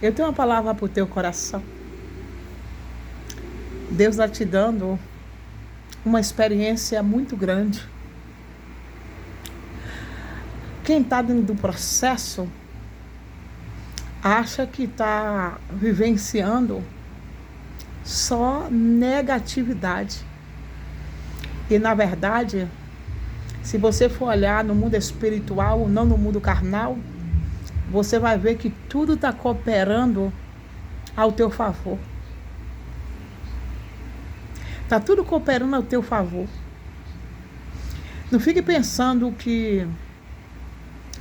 Eu tenho uma palavra para o teu coração. Deus está te dando uma experiência muito grande. Quem está dentro do processo acha que está vivenciando só negatividade. E na verdade, se você for olhar no mundo espiritual, não no mundo carnal, você vai ver que tudo está cooperando ao teu favor. Está tudo cooperando ao teu favor. Não fique pensando que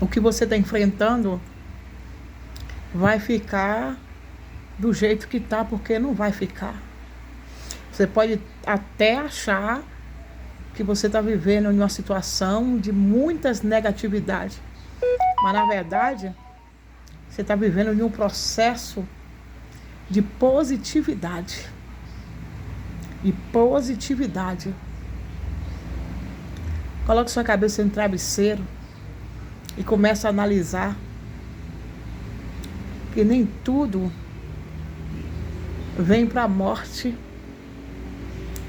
o que você está enfrentando vai ficar do jeito que está, porque não vai ficar. Você pode até achar que você está vivendo em uma situação de muitas negatividades, mas na verdade você está vivendo em um processo de positividade. E positividade. Coloque sua cabeça no travesseiro e comece a analisar que nem tudo vem para a morte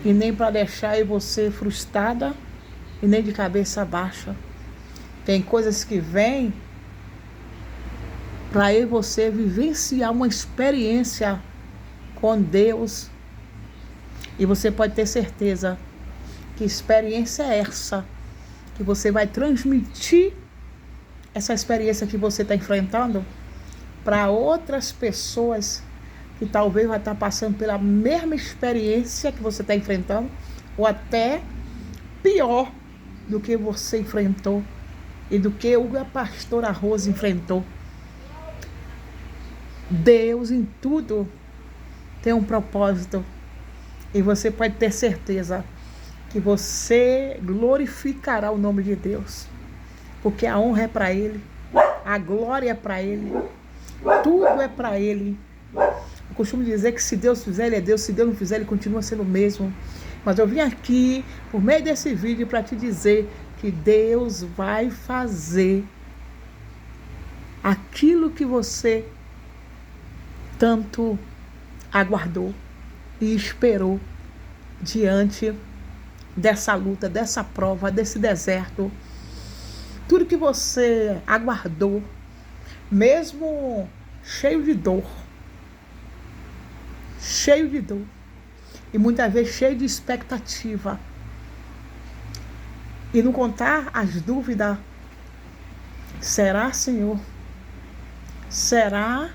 e nem para deixar você frustrada e nem de cabeça baixa. Tem coisas que vêm para eu e você vivenciar uma experiência com Deus. E você pode ter certeza que experiência é essa, que você vai transmitir essa experiência que você está enfrentando para outras pessoas que talvez vai estar passando pela mesma experiência que você está enfrentando, ou até pior do que você enfrentou e do que a pastora Rose enfrentou. Deus em tudo tem um propósito e você pode ter certeza que você glorificará o nome de Deus, porque a honra é para Ele, a glória é para Ele, tudo é para Ele. Eu costumo dizer que se Deus fizer, Ele é Deus, se Deus não fizer, Ele continua sendo o mesmo. Mas eu vim aqui, por meio desse vídeo, para te dizer que Deus vai fazer aquilo que você tanto aguardou e esperou diante dessa luta, dessa prova, desse deserto. Tudo que você aguardou, mesmo cheio de dor, e muitas vezes cheio de expectativa, e não contar as dúvidas: será, Senhor? Será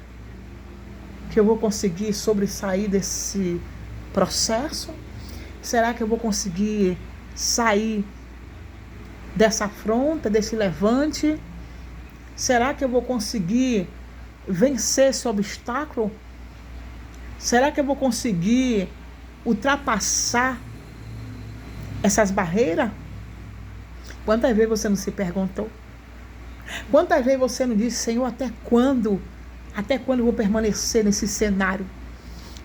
que eu vou conseguir sobressair desse processo? Será que eu vou conseguir sair dessa afronta, desse levante? Será que eu vou conseguir vencer esse obstáculo? Será que eu vou conseguir ultrapassar essas barreiras? Quantas vezes você não se perguntou? Quantas vezes você não disse: Senhor, até quando? Até quando eu vou permanecer nesse cenário?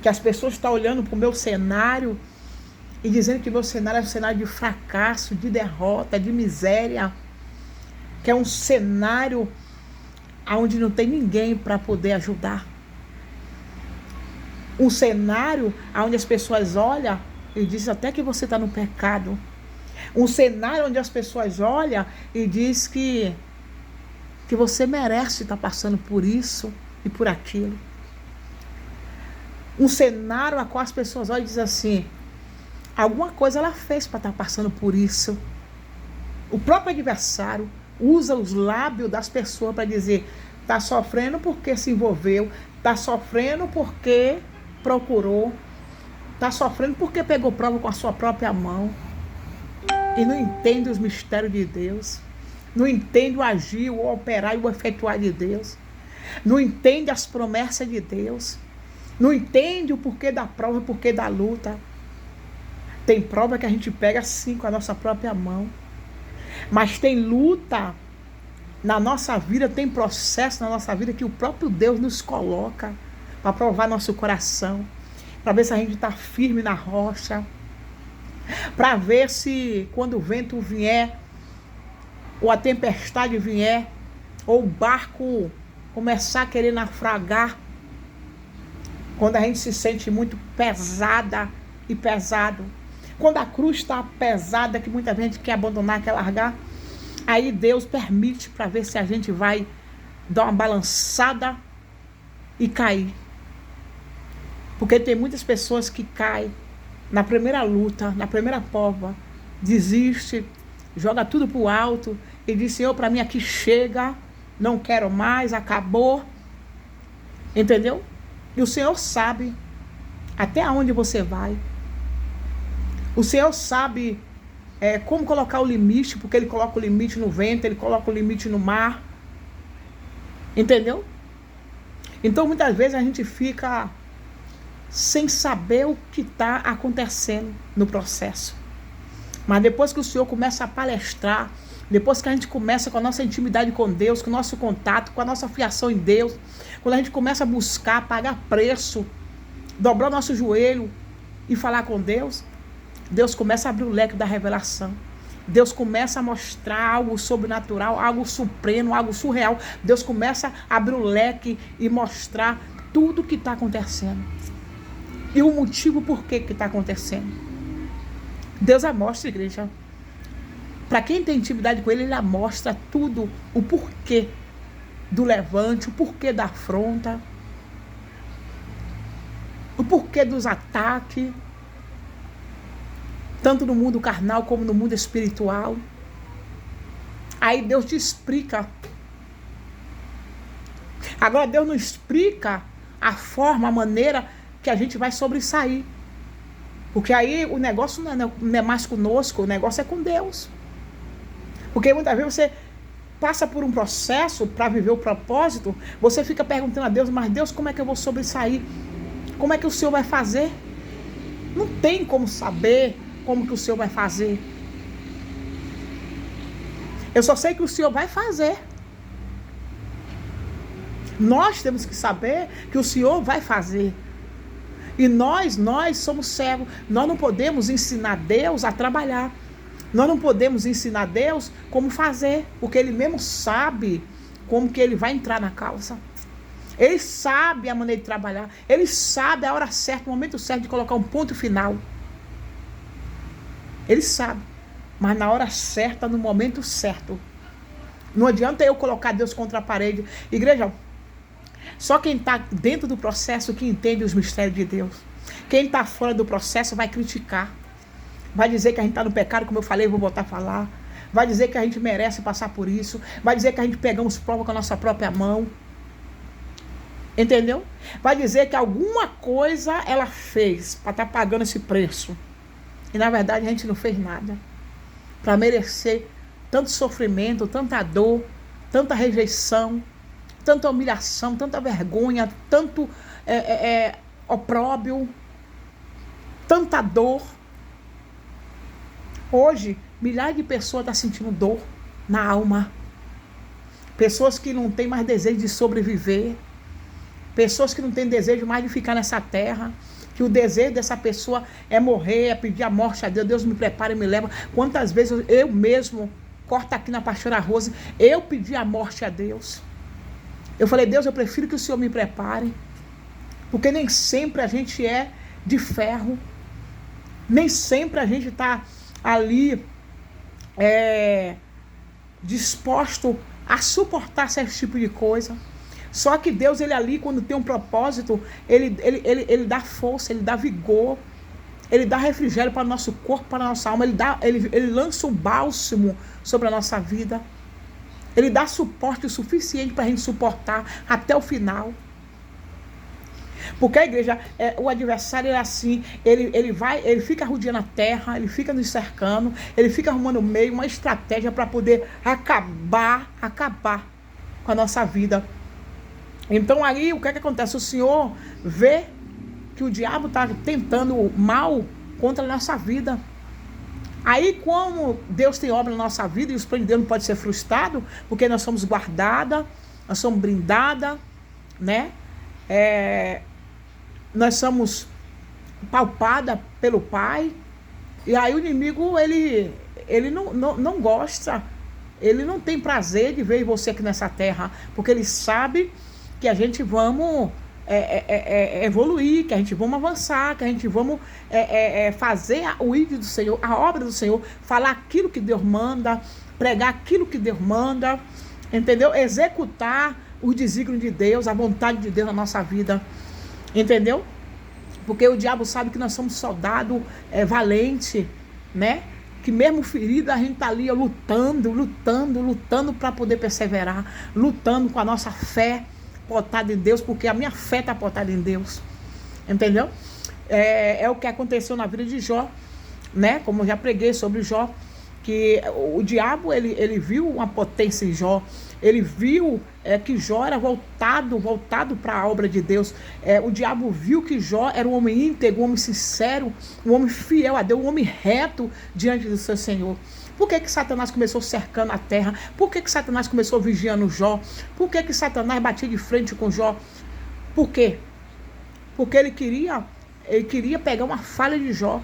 Que as pessoas estão olhando para o meu cenário e dizendo que meu cenário é um cenário de fracasso, de derrota, de miséria, que é um cenário onde não tem ninguém para poder ajudar. Um cenário onde as pessoas olham e dizem até que você está no pecado. Um cenário onde as pessoas olham e dizem que você merece estar passando por isso e por aquilo. Um cenário a qual as pessoas olham e dizem assim: alguma coisa ela fez para estar passando por isso. O próprio adversário usa os lábios das pessoas para dizer: está sofrendo porque se envolveu, está sofrendo porque procurou, está sofrendo porque pegou prova com a sua própria mão. E não entende os mistérios de Deus, não entende o agir, o operar e o efetuar de Deus, não entende as promessas de Deus, não entende o porquê da prova, o porquê da luta. Tem prova que a gente pega assim com a nossa própria mão, mas tem luta na nossa vida, tem processo na nossa vida que o próprio Deus nos coloca para provar nosso coração, para ver se a gente está firme na rocha, para ver se quando o vento vier, ou a tempestade vier, ou o barco começar a querer naufragar, Quando a gente se sente muito pesada e pesado. Quando a cruz está pesada, que muita gente quer abandonar, quer largar. Aí Deus permite para ver se a gente vai dar uma balançada e cair. Porque tem muitas pessoas que caem na primeira luta, na primeira prova, desiste, joga tudo pro alto e diz: Senhor, para mim aqui chega, não quero mais, acabou. Entendeu? E o Senhor sabe até onde você vai. O Senhor sabe como colocar o limite, porque Ele coloca o limite no vento, Ele coloca o limite no mar. Entendeu? Então muitas vezes a gente fica sem saber o que está acontecendo no processo. Mas depois que o Senhor começa a palestrar, depois que a gente começa com a nossa intimidade com Deus, com o nosso contato, com a nossa fiação em Deus, quando a gente começa a buscar, pagar preço, dobrar o nosso joelho e falar com Deus, Deus começa a abrir o leque da revelação. Deus começa a mostrar algo sobrenatural, algo supremo, algo surreal. Deus começa a abrir o leque e mostrar tudo o que está acontecendo. E o motivo por que está acontecendo. Deus amostra, igreja. Para quem tem intimidade com Ele, Ele mostra tudo, o porquê do levante, o porquê da afronta, o porquê dos ataques, tanto no mundo carnal como no mundo espiritual. Aí Deus te explica. Agora Deus não explica a forma, a maneira que a gente vai sobressair. Porque aí o negócio não é mais conosco, o negócio é com Deus. Porque muitas vezes você passa por um processo para viver o propósito, você fica perguntando a Deus: mas Deus, como é que eu vou sobressair? Como é que o Senhor vai fazer? Não tem como saber como que o Senhor vai fazer. Eu só sei que o Senhor vai fazer. Nós temos que saber que o Senhor vai fazer. E nós somos cegos. Nós não podemos ensinar Deus a trabalhar. Nós não podemos ensinar Deus como fazer, porque Ele mesmo sabe como que Ele vai entrar na causa. Ele sabe a maneira de trabalhar. Ele sabe a hora certa, o momento certo de colocar um ponto final. Ele sabe. Mas na hora certa, no momento certo. Não adianta eu colocar Deus contra a parede. Igreja, só quem está dentro do processo que entende os mistérios de Deus. Quem está fora do processo vai criticar. Vai dizer que a gente está no pecado, como eu falei, vou voltar a falar. Vai dizer que a gente merece passar por isso. Vai dizer que a gente pegamos prova com a nossa própria mão. Entendeu? Vai dizer que alguma coisa ela fez para estar pagando esse preço. E na verdade a gente não fez nada para merecer tanto sofrimento, tanta dor, tanta rejeição, tanta humilhação, tanta vergonha, tanto opróbio, tanta dor. Hoje, milhares de pessoas estão sentindo dor na alma. Pessoas que não têm mais desejo de sobreviver. Pessoas que não têm desejo mais de ficar nessa terra. Que o desejo dessa pessoa é morrer, é pedir a morte a Deus. Deus me prepara e me leva. Quantas vezes eu mesmo, corta aqui na pastora Rose, eu pedi a morte a Deus. Eu falei: Deus, eu prefiro que o Senhor me prepare. Porque nem sempre a gente é de ferro. Nem sempre a gente está ali disposto a suportar esse tipo de coisa. Só que Deus, Ele ali, quando tem um propósito, Ele dá força, Ele dá vigor, Ele dá refrigério para o nosso corpo, para a nossa alma, Ele lança um bálsamo sobre a nossa vida. Ele dá suporte o suficiente para a gente suportar até o final. Porque a igreja, o adversário é assim, ele fica rodeando a terra, ele fica nos cercando, ele fica arrumando meio, uma estratégia para poder acabar com a nossa vida. Então aí o que acontece? O Senhor vê que o diabo está tentando mal contra a nossa vida. Aí como Deus tem obra na nossa vida e os planos de Deus não podem ser frustrados, porque nós somos guardadas, nós somos blindadas, né? Nós somos palpadas pelo Pai. E aí o inimigo, ele não gosta, ele não tem prazer de ver você aqui nessa terra, porque ele sabe que a gente vamos evoluir, que a gente vamos avançar, que a gente vamos fazer o ídolo do Senhor, a obra do Senhor, falar aquilo que Deus manda, pregar aquilo que Deus manda, entendeu? Executar os desígnios de Deus, a vontade de Deus na nossa vida, entendeu? Porque o diabo sabe que nós somos soldado valente, né? Que mesmo ferida a gente está ali lutando para poder perseverar, lutando com a nossa fé potada em Deus, porque a minha fé está potada em Deus, entendeu? É o que aconteceu na vida de Jó, né? Como eu já preguei sobre Jó, que o diabo ele viu uma potência em Jó, ele viu que Jó era voltado para a obra de Deus. O diabo viu que Jó era um homem íntegro, um homem sincero, um homem fiel a Deus, um homem reto diante do seu Senhor. Por que Satanás começou cercando a terra? Por que Satanás começou vigiando Jó? Por que Satanás batia de frente com Jó? Por quê? Porque ele queria pegar uma falha de Jó.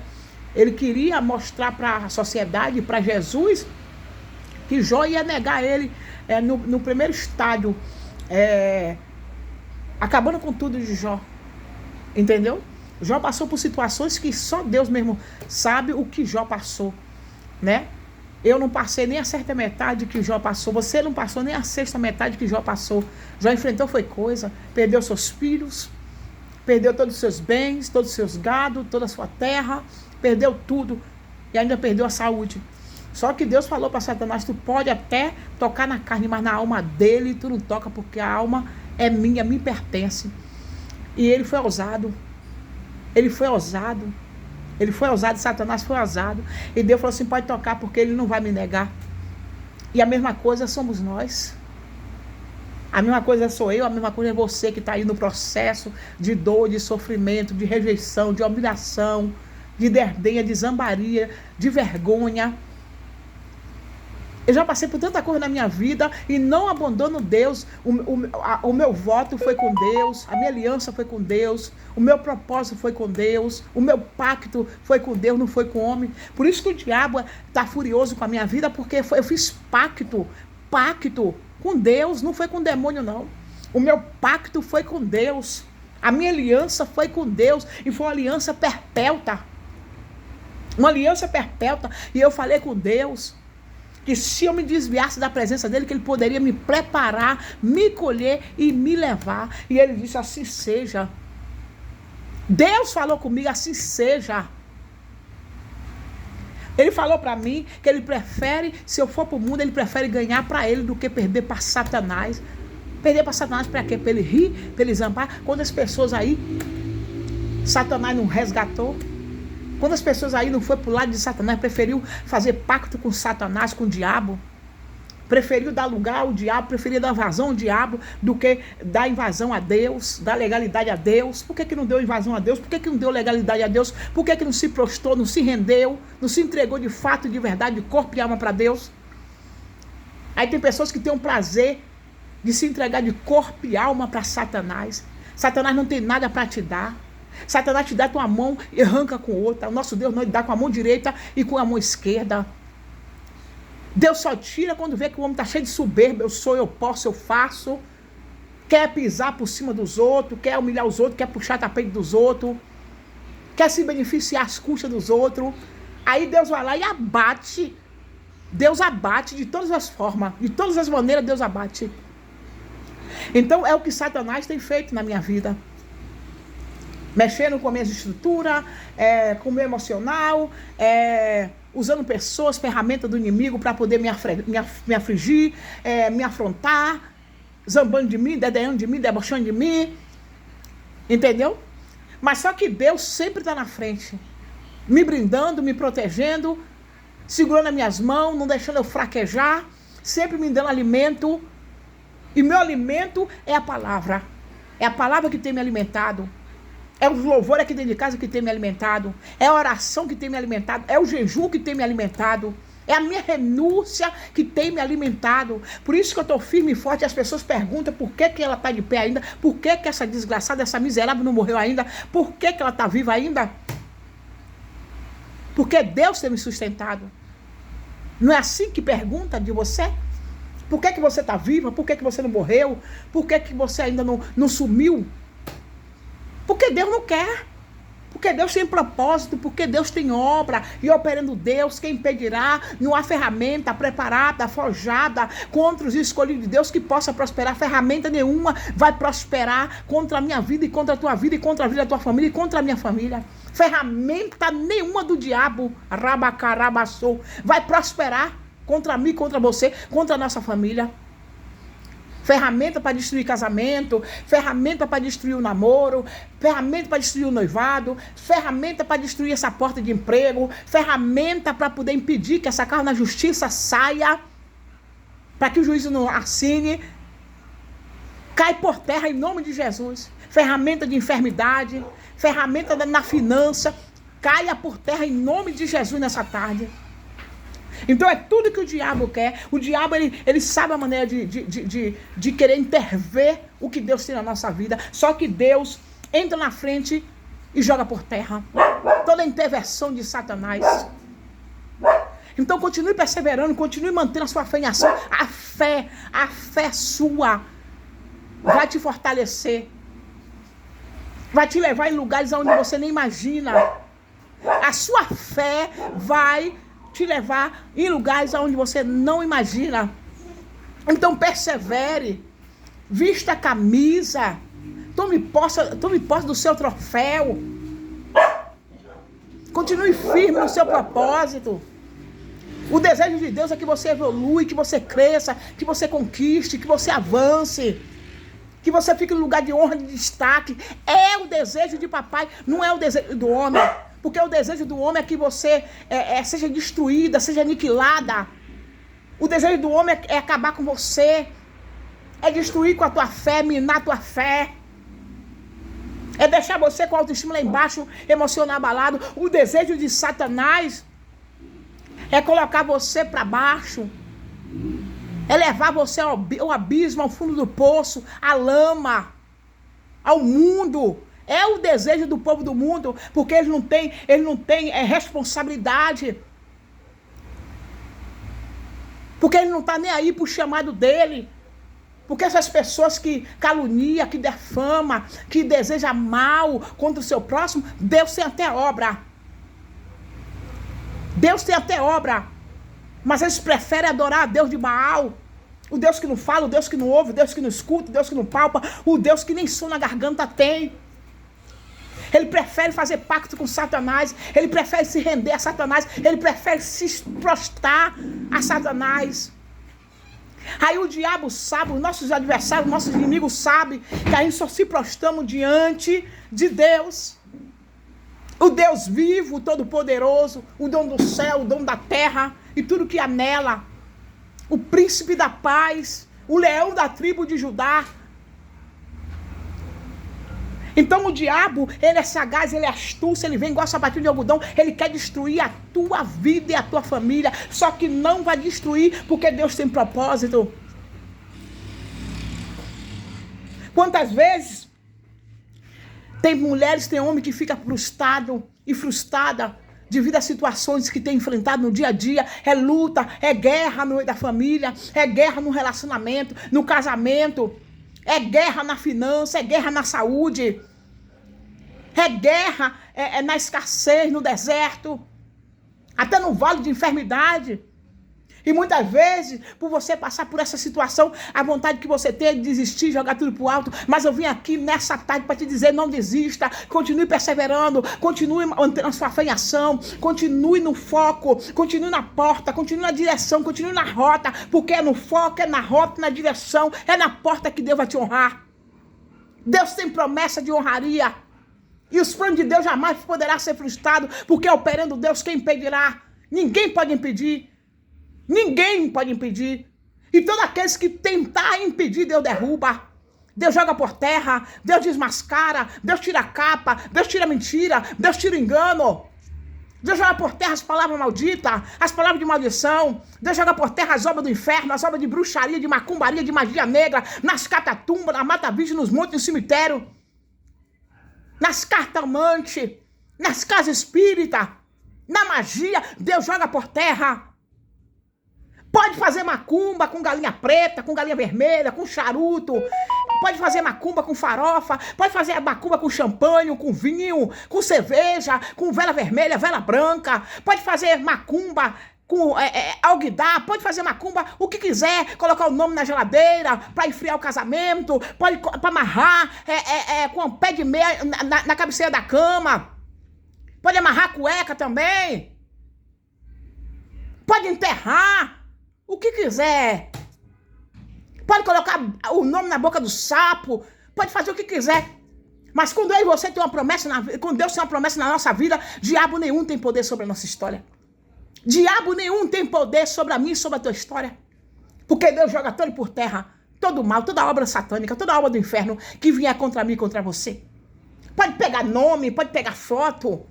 Ele queria mostrar para a sociedade, para Jesus, que Jó ia negar ele no primeiro estádio, acabando com tudo de Jó. Entendeu? Jó passou por situações que só Deus mesmo sabe o que Jó passou, né? Eu não passei nem a certa metade que Jó passou. Você não passou nem a sexta metade que Jó passou. Jó enfrentou foi coisa. Perdeu seus filhos, perdeu todos os seus bens, todos os seus gados, toda a sua terra, perdeu tudo e ainda perdeu a saúde. Só que Deus falou para Satanás: tu pode até tocar na carne, mas na alma dele tu não toca, porque a alma é minha, me pertence. E ele foi ousado. Satanás foi ousado. E Deus falou assim: pode tocar, porque ele não vai me negar. E a mesma coisa somos nós. A mesma coisa sou eu, a mesma coisa é você que está aí no processo de dor, de sofrimento, de rejeição, de humilhação, de derdenha, de zombaria, de vergonha. Eu já passei por tanta coisa na minha vida e não abandono Deus. O meu voto foi com Deus, a minha aliança foi com Deus, o meu propósito foi com Deus, o meu pacto foi com Deus, não foi com o homem. Por isso que o diabo está furioso com a minha vida, porque eu fiz pacto com Deus, não foi com o demônio, não. O meu pacto foi com Deus, a minha aliança foi com Deus e foi uma aliança perpétua. Uma aliança perpétua. E eu falei com Deus que se eu me desviasse da presença dele, que ele poderia me preparar, me colher e me levar. E ele disse: assim seja. Deus falou comigo: assim seja. Ele falou para mim que ele prefere, se eu for para o mundo, ele prefere ganhar para ele do que perder para Satanás. Perder para Satanás para quê? Para ele rir, para ele zambar. Quantas pessoas aí Satanás não resgatou? Quantas pessoas aí não foi para o lado de Satanás, preferiu fazer pacto com Satanás, com o diabo? Preferiu dar lugar ao diabo, preferiu dar vazão ao diabo do que dar invasão a Deus, dar legalidade a Deus. Por que não deu invasão a Deus? Por que não deu legalidade a Deus? Por que não se prostrou, não se rendeu, não se entregou de fato, de verdade, de corpo e alma para Deus? Aí tem pessoas que têm um prazer de se entregar de corpo e alma para Satanás. Satanás não tem nada para te dar. Satanás te dá com uma mão e arranca com outra. O nosso Deus não, ele dá com a mão direita e com a mão esquerda. Deus só tira quando vê que o homem está cheio de soberba. Eu sou, eu posso, eu faço. Quer pisar por cima dos outros, quer humilhar os outros, quer puxar tapete dos outros, quer se beneficiar às custas dos outros. Aí Deus vai lá e abate. Deus abate de todas as formas, de todas as maneiras Deus abate. Então é o que Satanás tem feito na minha vida. Mexendo com a minha estrutura, com o meu emocional, usando pessoas, ferramentas do inimigo para poder me afligir, me afrontar, zambando de mim, dedenhando de mim, debochando de mim. Entendeu? Mas só que Deus sempre está na frente, me brindando, me protegendo, segurando as minhas mãos, não deixando eu fraquejar, sempre me dando alimento. E meu alimento é a palavra. É a palavra que tem me alimentado. É o louvor aqui dentro de casa que tem me alimentado. É a oração que tem me alimentado. É o jejum que tem me alimentado. É a minha renúncia que tem me alimentado. Por isso que eu estou firme e forte. As pessoas perguntam por que ela está de pé ainda. Por que essa desgraçada, essa miserável não morreu ainda. Por que ela está viva ainda. Porque Deus tem me sustentado. Não é assim que pergunta de você? Por que você está viva? Por que você não morreu? Por que você ainda não sumiu? Porque Deus não quer. Porque Deus tem propósito, porque Deus tem obra, e operando Deus, quem impedirá? Não há ferramenta preparada, forjada contra os escolhidos de Deus que possa prosperar. Ferramenta nenhuma vai prosperar contra a minha vida e contra a tua vida e contra a vida da tua família e contra a minha família. Ferramenta nenhuma do diabo, rabacarabaçou, vai prosperar contra mim, contra você, contra a nossa família. Ferramenta para destruir casamento, ferramenta para destruir o namoro, ferramenta para destruir o noivado, ferramenta para destruir essa porta de emprego, ferramenta para poder impedir que essa causa na justiça saia, para que o juízo não assine, cai por terra em nome de Jesus. Ferramenta de enfermidade, ferramenta na finança, caia por terra em nome de Jesus nessa tarde. Então é tudo que o diabo quer. O diabo ele sabe a maneira de querer intervir o que Deus tem na nossa vida. Só que Deus entra na frente e joga por terra toda a intervenção de Satanás. Então continue perseverando, continue mantendo a sua fé em ação. A fé sua vai te fortalecer, vai te levar em lugares onde você nem imagina. A sua fé vai te levar em lugares onde você não imagina. Então persevere, vista a camisa, tome posse do seu troféu, continue firme no seu propósito. O desejo de Deus é que você evolui, que você cresça, que você conquiste, que você avance, que você fique no lugar de honra, de destaque. É o desejo de papai, não é o desejo do homem. Porque o desejo do homem é que você seja destruída, seja aniquilada. O desejo do homem é acabar com você. É destruir com a tua fé, minar a tua fé. É deixar você com a autoestima lá embaixo, emocional abalado. O desejo de Satanás é colocar você para baixo. É levar você ao abismo, ao fundo do poço, à lama, ao mundo. É o desejo do povo do mundo, porque ele não tem responsabilidade. Porque ele não está nem aí para o chamado dele. Porque essas pessoas que calunia, que defama, que deseja mal contra o seu próximo, Deus tem até obra. Deus tem até obra. Mas eles preferem adorar a Deus de Baal. O Deus que não fala, o Deus que não ouve, o Deus que não escuta, o Deus que não palpa, o Deus que nem som na garganta tem. Ele prefere fazer pacto com Satanás. Ele prefere se render a Satanás. Ele prefere se prostrar a Satanás. Aí o diabo sabe, os nossos adversários, os nossos inimigos sabem que a gente só se prostramos diante de Deus. O Deus vivo, o Todo-Poderoso, o dono do céu, o dono da terra e tudo que há nela. O príncipe da paz, o leão da tribo de Judá. Então o diabo, ele é sagaz, ele é astúcio, ele vem igual sapatinho de algodão, ele quer destruir a tua vida e a tua família, só que não vai destruir porque Deus tem propósito. Quantas vezes tem mulheres, tem homem que fica frustrado e frustrada devido a situações que tem enfrentado no dia a dia. É luta, é guerra no meio da família, é guerra no relacionamento, no casamento, é guerra na finança, é guerra na saúde, é guerra na escassez, no deserto, até no vale de enfermidade. E muitas vezes, por você passar por essa situação, a vontade que você tem é de desistir, jogar tudo pro alto. Mas eu vim aqui nessa tarde para te dizer, não desista, continue perseverando, continue mantendo a sua fé em ação, continue no foco, continue na porta, continue na direção, continue na rota, porque é no foco, é na rota, na direção, é na porta que Deus vai te honrar. Deus tem promessa de honraria. E os planos de Deus jamais poderá ser frustrado, porque operando Deus, quem impedirá? Ninguém pode impedir. Ninguém pode impedir. E todos aqueles que tentar impedir, Deus derruba. Deus joga por terra, Deus desmascara, Deus tira a capa, Deus tira a mentira, Deus tira o engano. Deus joga por terra as palavras malditas, as palavras de maldição. Deus joga por terra as obras do inferno, as obras de bruxaria, de macumbaria, de magia negra, nas catatumbas, na mata virgem, nos montes, no cemitério, nas cartomantes, nas casas espíritas, na magia. Deus joga por terra. Pode fazer macumba com galinha preta, com galinha vermelha, com charuto. Pode fazer macumba com farofa. Pode fazer macumba com champanhe, com vinho, com cerveja, com vela vermelha, vela branca. Pode fazer macumba com alguidar. Pode fazer macumba o que quiser. Colocar o nome na geladeira para esfriar o casamento. Pode pra amarrar com um pé de meia na cabeceira da cama. Pode amarrar a cueca também. Pode enterrar. O que quiser. Pode colocar o nome na boca do sapo. Pode fazer o que quiser. Mas quando eu e você tem uma promessa, quando Deus tem uma promessa na nossa vida, diabo nenhum tem poder sobre a nossa história. Diabo nenhum tem poder sobre a minha e sobre a tua história. Porque Deus joga todo por terra. Todo mal, toda obra satânica, toda obra do inferno que vier contra mim e contra você. Pode pegar nome, pode pegar foto.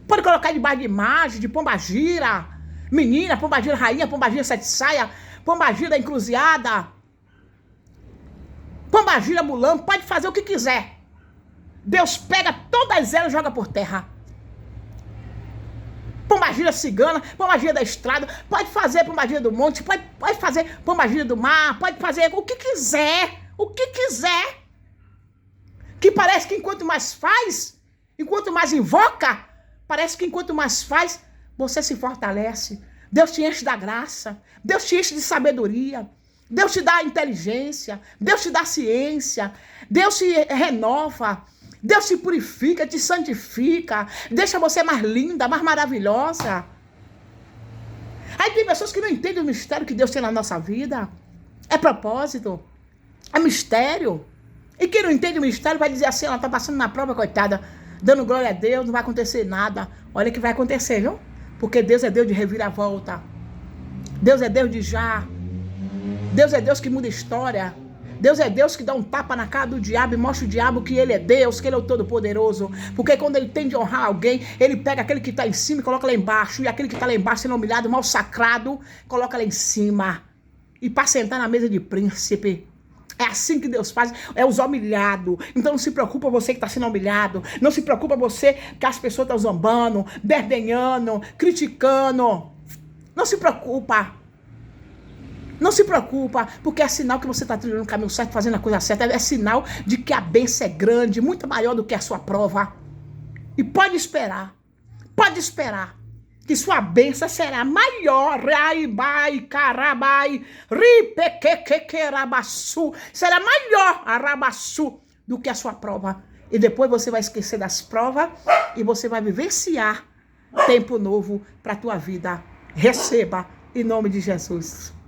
Pode colocar debaixo de imagem, de pombagira. Menina, pombagira rainha, pombagira sete saia, pombagira encruzilhada, pombagira mulambo, pode fazer o que quiser. Deus pega todas elas e joga por terra. Pombagira cigana, pombagira da estrada, pode fazer pombagira do monte, pode fazer pombagira do mar, pode fazer o que quiser, o que quiser. Que parece que enquanto mais faz, enquanto mais invoca, parece que enquanto mais faz, você se fortalece. Deus te enche da graça. Deus te enche de sabedoria. Deus te dá inteligência. Deus te dá ciência. Deus te renova. Deus te purifica, te santifica. Deixa você mais linda, mais maravilhosa. Aí tem pessoas que não entendem o mistério que Deus tem na nossa vida. É propósito. É mistério. E quem não entende o mistério vai dizer assim, ela está passando na prova, coitada, dando glória a Deus, não vai acontecer nada. Olha o que vai acontecer, viu? Porque Deus é Deus de reviravolta. Deus é Deus de já. Deus é Deus que muda história. Deus é Deus que dá um tapa na cara do diabo e mostra o diabo que ele é Deus, que ele é o Todo-Poderoso. Porque quando ele tem de honrar alguém, ele pega aquele que está em cima e coloca lá embaixo. E aquele que está lá embaixo, sendo humilhado, mal sacrado, coloca lá em cima. E para sentar na mesa de príncipe. É assim que Deus faz, é os humilhados. Então não se preocupa você que está sendo humilhado. Não se preocupa você que as pessoas estão zombando, desdenhando, criticando. Não se preocupa. Não se preocupa, porque é sinal que você está trilhando o caminho certo, fazendo a coisa certa. É sinal de que a bênção é grande, muito maior do que a sua prova. E pode esperar que sua bênção será maior. Raibai, carabai, ripequequerabaçu. Será maior, arabaçu, do que a sua prova. E depois você vai esquecer das provas e você vai vivenciar tempo novo para a tua vida. Receba, em nome de Jesus.